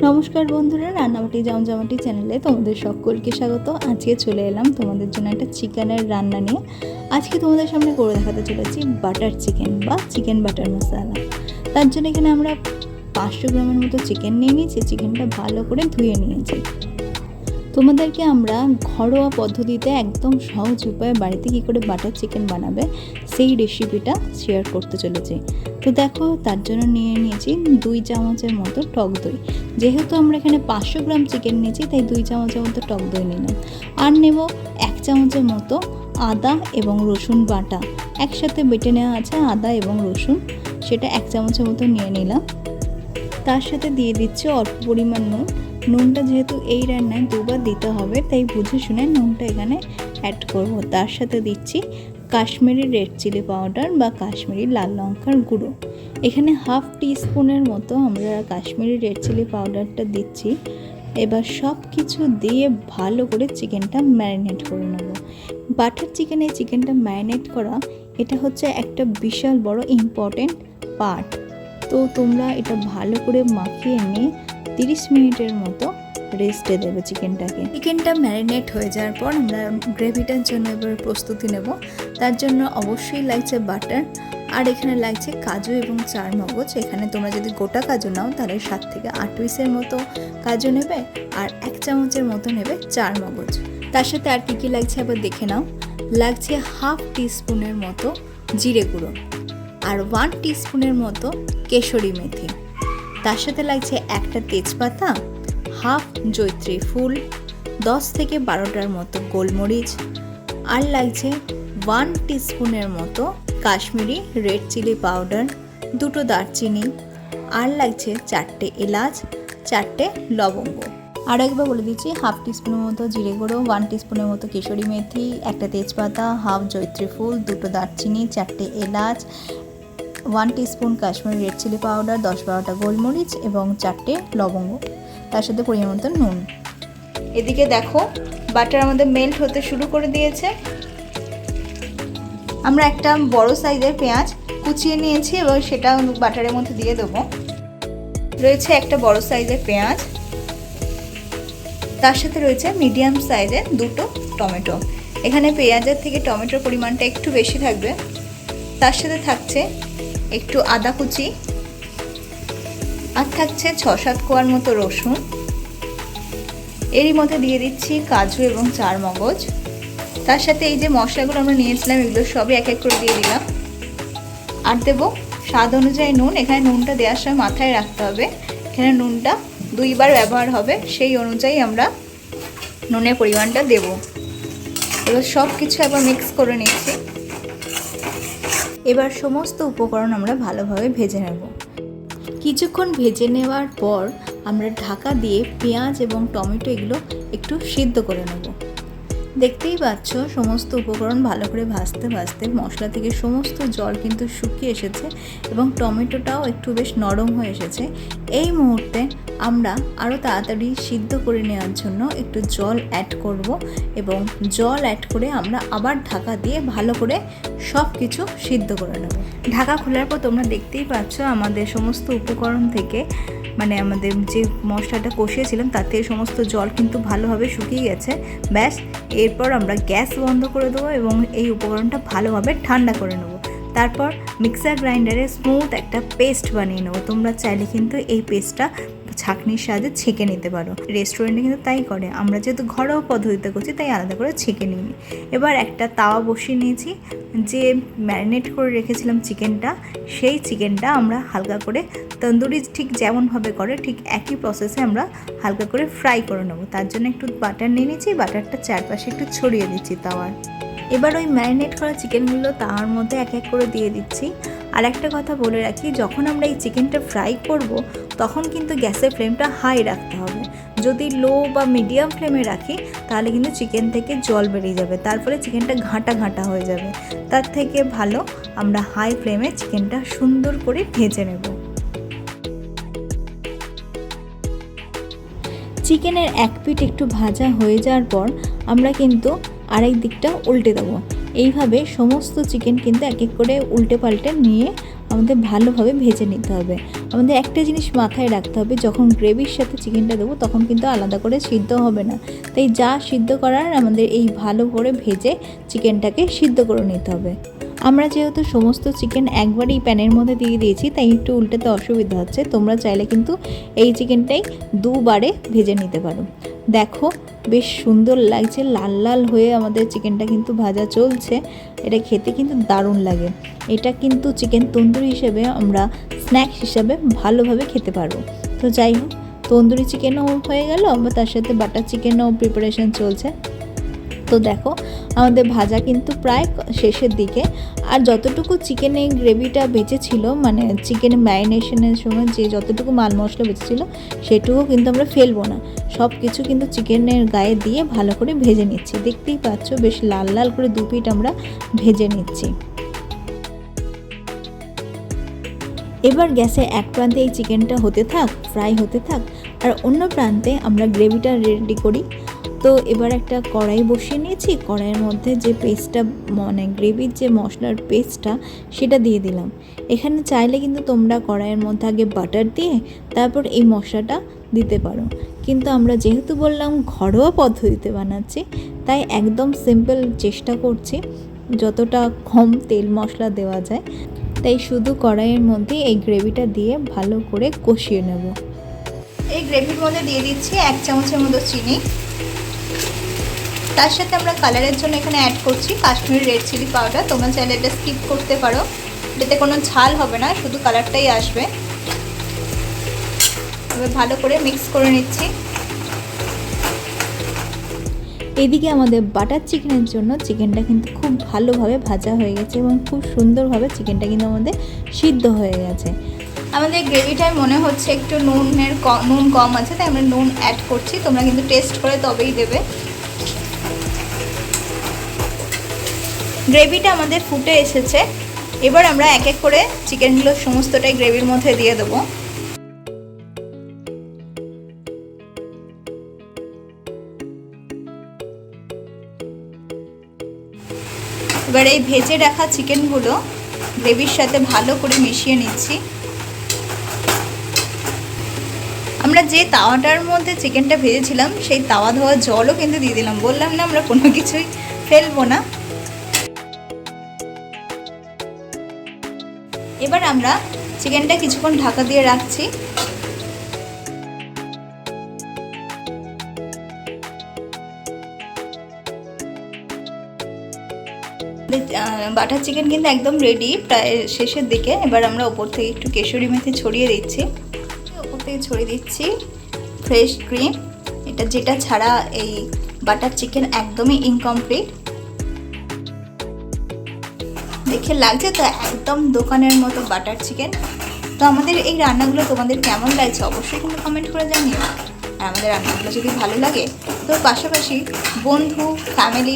নমস্কার বন্ধুরা, রান্নাবাটি জমজমাটি চ্যানেলে তোমাদের সকলকে স্বাগত। আজকে চলে এলাম তোমাদের জন্য একটা চিকেনের রান্না নিয়ে। আজকে তোমাদের সামনে করে দেখাতে চলেছি বাটার চিকেন বা চিকেন বাটার মশলা। তার জন্য এখানে আমরা 500 গ্রামের মতো চিকেন নিয়ে নিয়েছি। চিকেনটা ভালো করে ধুয়ে নিয়েছি। তোমাদেরকে আমরা ঘরোয়া পদ্ধতিতে একদম সহজ উপায়ে বাড়িতে কী করে বাটার চিকেন বানাবে সেই রেসিপিটা শেয়ার করতে চলেছি। তো দেখো, তার জন্য নিয়ে নিয়েছি 2 চামচের মতো টক দই। যেহেতু আমরা এখানে 500 গ্রাম চিকেন নিয়েছি, তাই 2 চামচের মতো টক দই নিলাম। আর নেব 1 চামচের মতো আদা এবং রসুন বাটা। একসাথে বেটে নেওয়া আছে আদা এবং রসুন, সেটা 1 চামচের মতো নিয়ে নিলাম। তার সাথে দিয়ে দিচ্ছি অল্প পরিমাণ নুন। নুনটা যেহেতু এই রান্নায় 2 বার দিতে হবে, তাই বুঝে শুনে নুনটা এখানে অ্যাড করব। তার সাথে দিচ্ছি কাশ্মীরি রেড চিলি পাউডার বা কাশ্মীরি লাল লঙ্কার গুঁড়ো। এখানে হাফ টিস্পুনের মতো আমরা কাশ্মীরি রেড চিলি পাউডারটা দিচ্ছি। এবার সব কিছু দিয়ে ভালো করে চিকেনটা ম্যারিনেট করে নেব। বাটার চিকেনে চিকেনটা ম্যারিনেট করা, এটা হচ্ছে একটা বিশাল বড় ইম্পর্টেন্ট পার্ট। তো তোমরা এটা ভালো করে মাখিয়ে নিয়ে 30 মিনিটের মতো রেস্টে দেবে চিকেনটাকে। চিকেনটা ম্যারিনেট হয়ে যাওয়ার পর আমরা গ্রেভিটার জন্য এবার প্রস্তুতি নেব। তার জন্য অবশ্যই লাগছে বাটার, আর এখানে লাগছে কাজু এবং চারমগজ। এখানে তোমরা যদি গোটা কাজু নাও তাহলে 7 থেকে 8 পিসের মতো কাজু নেবে, আর 1 চামচের মতো নেবে চারমগজ। তার সাথে আর কী লাগছে আবার দেখে নাও। লাগছে হাফ টিস্পুনের মতো জিরে গুঁড়ো, আর 1 টিস্পুনের মতো কেশরি মেথি। তার সাথে লাগছে একটা তেজপাতা, হাফ জয়িত্রী ফুল, 10 থেকে 12টার মতো গোলমরিচ, আর লাগছে 1 টিস্পুনের মতো কাশ্মীরি রেড চিলি পাউডার, 2টো দারচিনি, আর লাগছে 4টে এলাচ, 4টে লবঙ্গ। আর একবার বলে দিচ্ছি, হাফ টিস্পুনের মতো জিরে গুঁড়ো, 1 টিস্পুনের মতো কেশরি মেথি, একটা তেজপাতা, হাফ জয়িত্রী ফুল, 2টো দারচিনি, 4টে এলাচ, 1 teaspoon Kashmiri red chilli powder, 10-12টা গোলমরিচ এবং 4টে লবঙ্গ। তার সাথে পরিমাণ মতো নুন। এদিকে দেখো, বাটার আমাদের মেল্ট হতে শুরু করে দিয়েছে। আমরা একটা বড় সাইজের পেঁয়াজ কুচিয়ে নিয়েছি এবং সেটা বাটারের মধ্যে দিয়ে দেবো। রয়েছে একটা বড় সাইজের পেঁয়াজ, তার সাথে রয়েছে মিডিয়াম সাইজের 2টো টমেটো। এখানে পেঁয়াজের থেকে টমেটোর পরিমাণটা একটু বেশি থাকবে। তার সাথে থাকছে একটু আদা কুচি, আর থাকছে 6-7 কোয়ার মতো রসুন। এরই মধ্যে দিয়ে দিচ্ছি কাজু এবং চারমগজ। তার সাথে এই যে মশলাগুলো আমরা নিয়েছিলাম, এগুলো সবই এক এক করে দিয়ে দিলাম। আর দেবো স্বাদ অনুযায়ী নুন। এখানে নুনটা দেওয়ার সময় মাথায় রাখতে হবে, এখানে নুনটা 2 বার ব্যবহার হবে, সেই অনুযায়ী আমরা নুনের পরিমাণটা দেব। এবার সব কিছু একবার মিক্স করে নিচ্ছি। এবার সমস্ত উপকরণ আমরা ভালোভাবে ভেজে নেব। কিছুক্ষণ ভেজে নেওয়ার পর আমরা ঢাকা দিয়ে পেঁয়াজ এবং টমেটো এগুলো একটু সিদ্ধ করে নেব। দেখতেই পাচ্ছ, সমস্ত উপকরণ ভালো করে ভাজতে ভাজতে মশলা থেকে সমস্ত জল কিন্তু শুকিয়ে এসেছে এবং টমেটোটাও একটু বেশ নরম হয়ে এসেছে। এই মুহূর্তে আমরা আরও তাড়াতাড়ি সিদ্ধ করে নেওয়ার জন্য একটু জল অ্যাড করব, এবং জল অ্যাড করে আমরা আবার ঢাকা দিয়ে ভালো করে সব কিছু সিদ্ধ করে নেব। ঢাকা খোলার পর তোমরা দেখতেই পাচ্ছ আমাদের সমস্ত উপকরণ থেকে, মানে আমাদের যে মশলাটা কষিয়েছিলাম তার থেকে সমস্ত জল কিন্তু ভালোভাবে শুকিয়ে গেছে। ব্যাস, এরপর আমরা গ্যাস বন্ধ করে দেবো এবং এই উপকরণটা ভালোভাবে ঠান্ডা করে নেব। তারপর মিক্সার গ্রাইন্ডারে স্মুথ একটা পেস্ট বানিয়ে নেবো। তোমরা চাইলে কিন্তু এই পেস্টটা ছাঁকনির সাহায্যে ছেঁকে নিতে পারো। রেস্টুরেন্টে কিন্তু তাই করে, আমরা যেহেতু ঘরোয়া পদ্ধতিতে করছি তাই আলাদা করে ছেঁকে নিই। এবার একটা তাওয়া বসিয়ে নিয়েছি। যে ম্যারিনেট করে রেখেছিলাম চিকেনটা, সেই চিকেনটা আমরা হালকা করে তন্দুরি ঠিক যেমনভাবে করে ঠিক একই প্রসেসে আমরা হালকা করে ফ্রাই করে নেবো। তার জন্য একটু বাটার নিয়ে নিয়েছি, বাটারটা চারপাশে একটু ছড়িয়ে দিচ্ছি তাওয়ার। এবার ওই ম্যারিনেট করা চিকেনগুলো তাওয়ার মধ্যে এক এক করে দিয়ে দিচ্ছি। আর একটা কথা বলে রাখি, যখন আমরা এই চিকেনটা ফ্রাই করব তখন কিন্তু গ্যাসের ফ্লেমটা হাই রাখতে হবে। যদি লো বা মিডিয়াম ফ্লেমে রাখি তাহলে কিন্তু চিকেন থেকে জল বেরিয়ে যাবে, তারপরে চিকেনটা ঘাঁটা ঘাঁটা হয়ে যাবে। তার থেকে ভালো আমরা হাই ফ্লেমে চিকেনটা সুন্দর করে ভেজে নেব। চিকেনের এক পিঠ একটু ভাজা হয়ে যাওয়ার পর আমরা কিন্তু আরেক দিকটা উল্টে দেবো। এইভাবে সমস্ত চিকেন কিন্তু এক এক করে উল্টে পাল্টে নিয়ে আমাদের ভালোভাবে ভেজে নিতে হবে। আমাদের একটা জিনিস মাথায় রাখতে হবে, যখন গ্রেভির সাথে চিকেনটা দেবো তখন কিন্তু আলাদা করে সিদ্ধ হবে না, তাই যা সিদ্ধ করার আমাদের এই ভালো করে ভেজে চিকেনটাকে সিদ্ধ করে নিতে হবে। আমরা যেহেতু সমস্ত চিকেন একবারেই প্যানের মধ্যে দিয়ে দিয়েছি, তাই একটু উল্টাতে অসুবিধা হচ্ছে। তোমরা চাইলে কিন্তু এই চিকেনটাই দুবারে ভেজে নিতে পারো। দেখো বেশ সুন্দর লাগছে, লাল লাল হয়ে আমাদের চিকেনটা কিন্তু ভাজা চলছে। এটা খেতে কিন্তু দারুণ লাগে। এটা কিন্তু চিকেন তন্দুরি হিসেবে আমরা স্ন্যাক্স হিসাবে ভালোভাবে খেতে পারবো। তো যাই হোক, তন্দুরি চিকেনও হয়ে গেল, বা তার সাথে বাটার চিকেনও প্রিপারেশন চলছে। তো দেখো আমাদের ভাজা কিন্তু প্রায় শেষের দিকে। আর যতটুকু চিকেনে গ্রেভিটা বেঁচেছিল, মানে চিকেন ম্যারিনেশনের সময় যে যতটুকু মাল মশলা বেঁচেছিল সেটুকু কিন্তু আমরা ফেলবো না, সব কিছু কিন্তু চিকেনের গায়ে দিয়ে ভালো করে ভেজে নিচ্ছি। দেখতেই পাচ্ছ বেশ লাল লাল করে দু পিঠ আমরা ভেজে নিচ্ছি। এবার গ্যাসে এক প্রান্তে এই চিকেনটা হতে থাক, ফ্রাই হতে থাক, আর অন্য প্রান্তে আমরা গ্রেভিটা রেডি করি। তো এবার একটা কড়াই বসিয়ে নিয়েছি, কড়াইয়ের মধ্যে যে পেস্টটা, মানে গ্রেভির যে মশলার পেস্টটা, সেটা দিয়ে দিলাম। এখানে চাইলে কিন্তু তোমরা কড়াইয়ের মধ্যে আগে বাটার দিয়ে তারপর এই মশলাটা দিতে পারো, কিন্তু আমরা যেহেতু বললাম ঘরোয়া পদ্ধতিতে বানাচ্ছি, তাই একদম সিম্পল চেষ্টা করছি যতটা কম তেল মশলা দেওয়া যায়। তাই শুধু কড়াইয়ের মধ্যে এই গ্রেভিটা দিয়ে ভালো করে কষিয়ে নেব। এই গ্রেভির মধ্যে দিয়ে দিচ্ছি 1 চামচের মতো চিনি। তার সাথে আমরা কালারের জন্য এখানে অ্যাড করছি কাশ্মীরি রেড চিলি পাউডার। তোমরা চাইলে এটা স্কিপ করতে পারো, এটাতে কোনো ঝাল হবে না, শুধু কালারটাই আসবে। এবার ভালো করে মিক্স করে নিচ্ছি। এদিকে আমাদের বাটার চিকেনের জন্য চিকেনটা কিন্তু খুব ভালোভাবে ভাজা হয়ে গেছে এবং খুব সুন্দরভাবে চিকেনটা কিন্তু আমাদের সিদ্ধ হয়ে গেছে। আমাদের গ্রেভিটায় মনে হচ্ছে একটু নুন কম আছে, তাই আমরা নুন অ্যাড করছি। তোমরা কিন্তু টেস্ট করে তবেই দেবে। গ্রেভিটা আমাদের ফুটে এসেছে। এবার আমরা এক এক করে চিকেনগুলো সমস্তটাই গ্রেভির মধ্যে দিয়ে দেবো। এবার এই ভেজে রাখা চিকেনগুলো গ্রেভির সাথে ভালো করে মিশিয়ে নিচ্ছি। আমরা যে তাওয়াটার মধ্যে চিকেনটা ভেজেছিলাম সেই তাওয়া ধোয়া জলও কিন্তু দিয়ে দিলাম। বললাম না আমরা কোনো কিছুই ফেলবো না। এবার আমরা চিকেনটা কিছুক্ষণ ঢাকা দিয়ে রাখছি। বাটার চিকেন কিন্তু একদম রেডি, প্রায় শেষের দিকে। এবার আমরা ওপর থেকে একটু কেশরি মেথি ছড়িয়ে দিচ্ছি। ওপর থেকে ছড়িয়ে দিচ্ছি ফ্রেশ ক্রিম। যেটা ছাড়া এই বাটার চিকেন একদমই ইনকমপ্লিট। দেখে লাগছে তো একদম দোকানের মতো বাটার চিকেন। তো আমাদের এই রান্নাগুলো তোমাদের কেমন লাগছে অবশ্যই কিন্তু কমেন্ট করে জানিও। আর আমাদের রান্নাগুলো যদি ভালো লাগে তো পাশাপাশি বন্ধু, ফ্যামিলি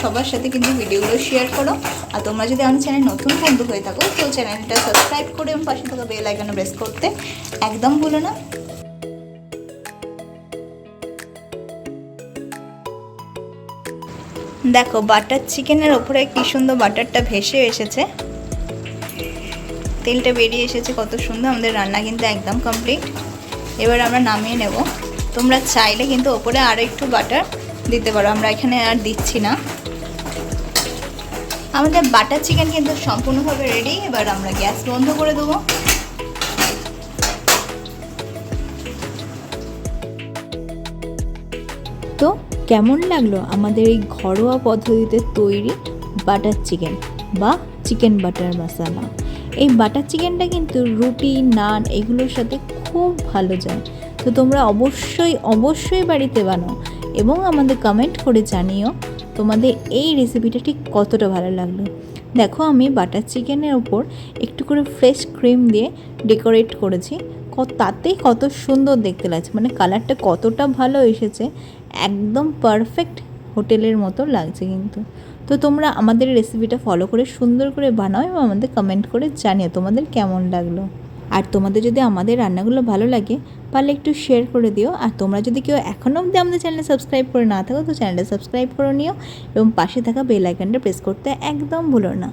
সবার সাথে কিন্তু ভিডিওগুলো শেয়ার করো। আর তোমরা যদি আমার চ্যানেল নতুন বন্ধু হয়ে থাকো তো চ্যানেলটা সাবস্ক্রাইব করে এবং পাশে থাকা বেল আইকনে প্রেস করতে একদম ভুলো না। দেখো বাটার চিকেনের ওপরে কি সুন্দর বাটারটা ভেসে এসেছে, তেলটা বেরিয়ে এসেছে কত সুন্দর। আমাদের রান্না কিন্তু একদম কমপ্লিট। এবার আমরা নামিয়ে নেব। তোমরা চাইলে কিন্তু ওপরে আরও একটু বাটার দিতে পারো, আমরা এখানে আর দিচ্ছি না। আমাদের বাটার চিকেন কিন্তু সম্পূর্ণভাবে রেডি। এবার আমরা গ্যাস বন্ধ করে দেবো। তো কেমন লাগলো আমাদের এই ঘরোয়া পদ্ধতিতে তৈরি বাটার চিকেন বা চিকেন বাটার মশলা? এই বাটার চিকেনটা কিন্তু রুটি, নান এগুলোর সাথে খুব ভালো যায়। তো তোমরা অবশ্যই বাড়িতে বানাও এবং আমাদের কমেন্ট করে জানিও তোমাদের এই রেসিপিটা ঠিক কতটা ভালো লাগলো। দেখো আমি বাটার চিকেনের ওপর একটু করে ফ্রেশ ক্রিম দিয়ে ডেকোরেট করেছি। তাতেই কত সুন্দর দেখতে লাগছে, মানে কালারটা কতটা ভালো এসেছে, একদম পারফেক্ট হোটেলের মতো লাগছে কিন্তু। তো তোমরা আমাদের রেসিপিটা ফলো করে সুন্দর করে বানাও এবং আমাদের কমেন্ট করে জানিও তোমাদের কেমন লাগলো। আর তোমাদের যদি আমাদের রান্নাগুলো ভালো লাগে পারলে একটু শেয়ার করে দিও। আর তোমরা যদি কেউ এখনও অবধি আমাদের চ্যানেলে সাবস্ক্রাইব করে না থাকো তো চ্যানেলটা সাবস্ক্রাইব করে নিও এবং পাশে থাকা বেল আইকনটা প্রেস করতে একদম ভুলো না।